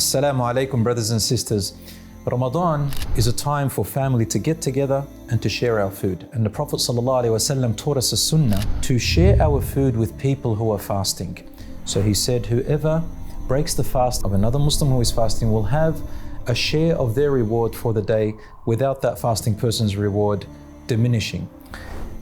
Assalamu alaikum, brothers and sisters. Ramadan is a time for family to get together and to share our food. And the Prophet ﷺ taught us a sunnah to share our food with people who are fasting. So he said, whoever breaks the fast of another Muslim who is fasting will have a share of their reward for the day without that fasting person's reward diminishing.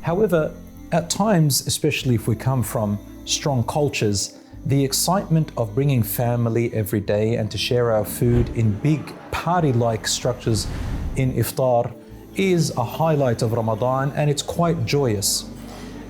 However, at times, especially if we come from strong cultures, the excitement of bringing family every day and to share our food in big party-like structures in Iftar is a highlight of Ramadan, and it's quite joyous.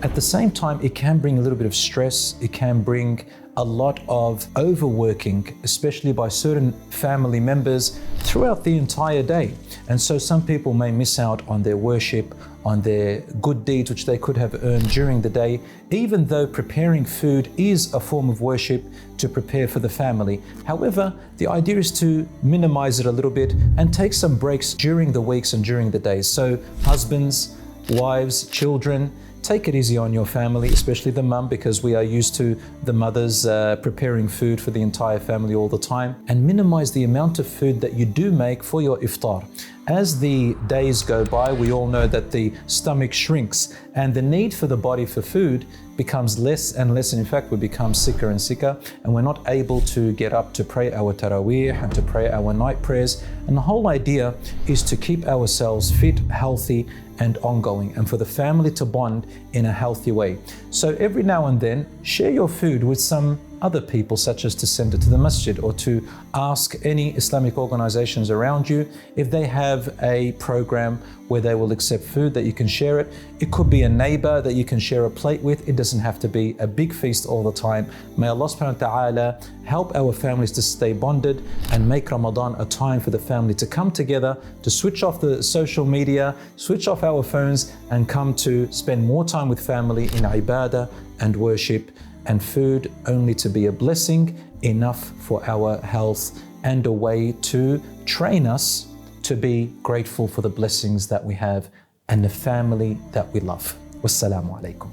At the same time, it can bring a little bit of stress. It can bring a lot of overworking, especially by certain family members throughout the entire day. And so some people may miss out on their worship, on their good deeds which they could have earned during the day, even though preparing food is a form of worship to prepare for the family. However, the idea is to minimize it a little bit and take some breaks during the weeks and during the days. So husbands, wives, children, take it easy on your family, especially the mum, because we are used to the mothers preparing food for the entire family all the time, and minimize the amount of food that you do make for your iftar. As the days go by, we all know that the stomach shrinks and the need for the body for food becomes less and less, and in fact we become sicker and sicker, and we're not able to get up to pray our taraweeh and to pray our night prayers. And the whole idea is to keep ourselves fit, healthy and ongoing, and for the family to bond in a healthy way. So every now and then, share your food with some other people, such as to send it to the masjid or to ask any Islamic organizations around you if they have a program where they will accept food that you can share it. It could be a neighbor that you can share a plate with. It doesn't have to be a big feast all the time. May Allah subhanahu wa ta'ala help our families to stay bonded and make Ramadan a time for the family to come together, to switch off the social media, switch off our phones, and come to spend more time with family in ibadah and worship, and food only to be a blessing, enough for our health and a way to train us to be grateful for the blessings that we have and the family that we love. Wassalamu alaikum.